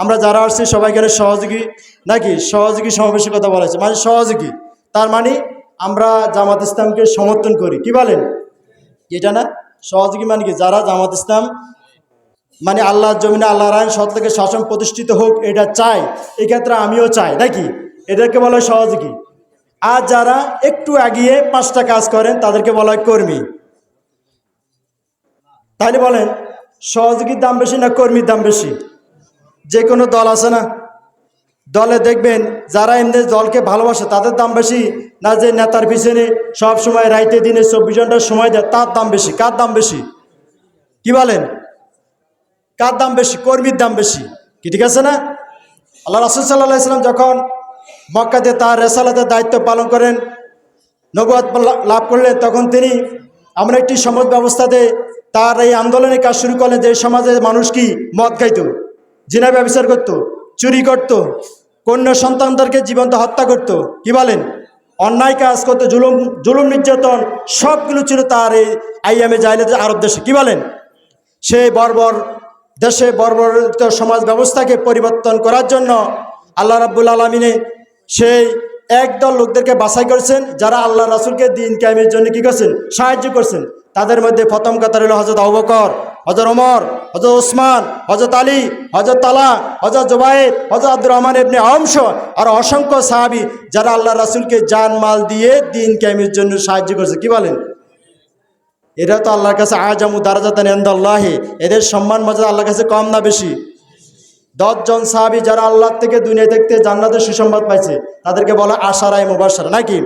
আমরা যারা আসছি সবাই এখানে সহযোগী নাকি? সহযোগী সমাবেশের কথা বলা হয়েছে, মানে সহযোগী, তার মানে আমরা জামাত ইসলামকে সমর্থন করি। কি বলেন? এটা না সহযোগী মানে কি? যারা জামাত ইসলাম মানে আল্লাহর জমিনে আল্লাহর আইন সৎলোকের শাসন প্রতিষ্ঠিত হোক এটা চাই, এক্ষেত্রে আমিও চাই নাকি? এদেরকে বলা হয় সহযোগী। আর যারা একটু এগিয়ে 5টা কাজ করেন তাদেরকে বলা হয় কর্মী। তাহলে বলেন সহযোগীর দাম বেশি না কর্মীর দাম বেশি? যে কোনো দল আছে না, দলে দেখবেন যারা এমনি দলকে ভালোবাসে তাদের দাম বেশি না যে নেতার পিছনে সব সময় রাইতে দিনে 24 ঘন্টা সময় দেয় তার দাম বেশি? কার দাম বেশি? কি বলেন? কার দাম বেশি? কর্মীর দাম বেশি। কি ঠিক আছে না? আল্লাহ রাসূল সাল্লাল্লাহু আলাইহি ওয়াসাল্লাম যখন মক্কাতে তার রেসালাতের দায়িত্ব পালন করেন, নবুয়ত লাভ করলেন, তখন তিনি এমন একটি সমাজ ব্যবস্থাতে তার এই আন্দোলনের কাজ শুরু করলেন যে সমাজের মানুষ কি মদ খাইত, জিনা ব্যবচার করত, চুরি করত, কন্যা সন্তানদেরকে জীবন্ত হত্যা করত। কি বলেন? অন্যায় কাজ করতো, জুলুম নির্যাতন সবগুলো ছিল তার এই আইয়ামে জাহিলিয়াত আরব দেশে। কি বলেন? সেই বর্বর দেশে বর্বরিত সমাজ ব্যবস্থাকে পরিবর্তন করার জন্য আল্লাহ রাব্বুল আলামিনে সেই একদল লোকদেরকে বাছাই করেছেন যারা আল্লাহ রাসূলকে দ্বীন কায়েমের জন্য কি করছেন? সাহায্য করছেন। তাদের মধ্যে প্রথম কাতার হলো হযরত আবু বকর, হযরত ওমর, হযরত ওসমান, হযরত আলী, হযরত তালহা, হযরত জুবাইর, হযরত আব্দুর রহমান ইবনে আওফ আর অসংখ্য সাহাবী যারা আল্লাহ রাসূলকে জান মাল দিয়ে দ্বীন কায়েমের জন্য সাহায্য করেছে। কি বলেন? এরা তো আল্লাহর কাছে আযামু দারাজাতান ইনদাল্লাহি, এদের সম্মান মর্যাদা আল্লাহর কাছে কম না বেশি? 10 জন সাহাবী যারা আল্লাহ থেকে দুনিয়া দেখতে জান্নাতের সুসংবাদ পাইছে তাদেরকে বলা আশারায়ে মুবাশশারা নাকি?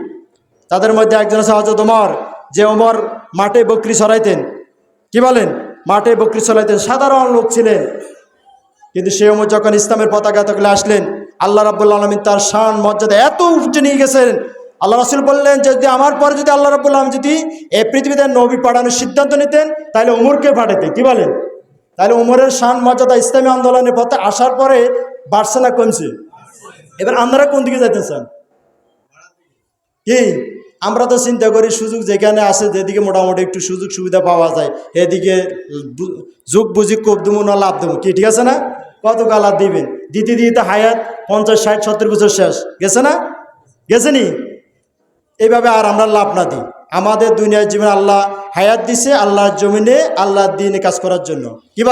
তাদের মধ্যে একজন আছে হযরত ওমর, যে ওমর মাঠে বকরি চড়াইতেন। কি বলেন? মাঠে বকরি চড়াইতেন, সাধারণ লোক ছিলেন, কিন্তু সে ওমর যখন ইসলামের পতাকা তকলে আসলেন আল্লাহ রাব্বুল আলামিন তার শান মর্যাদা এত উঠে নিয়ে গেছেন। আল্লাহ রাসূল বললেন যদি আমার পরে যদি আল্লাহ রাব্বুল আলামিন যদি এই পৃথিবীতে নবী পাঠানোর সিদ্ধান্ত নিতেন তাহলে ওমরকে পাঠাতেন। কি বলেন? তাহলে ওমরের শান মর্যাদা ইসলামী আন্দোলনের পথে আসার পরে বাড়ছে না কমছে? এবার আমরা কোন দিকে যাইতে চান? কি আমরা তো চিন্তা করি সুযোগ যেখানে আছে, যেদিকে মোটামুটি একটু সুযোগ সুবিধা পাওয়া যায় এদিকে যুগ বুঝি কোপ দেবো না লাভ দেবো। কি ঠিক আছে না? কত কাল আর দিবেন? দিতে দিতে হায়াত 50, 60, 70 বছর শেষ গেছে না? গেছেনি? এইভাবে আর আমরা লাভ না দিই। আমাদের দুনিয়ার জীবনে আল্লাহ হায়াত দিছে আল্লাহর জমিনে আল্লাহর দ্বীনে কাজ করার জন্য। কি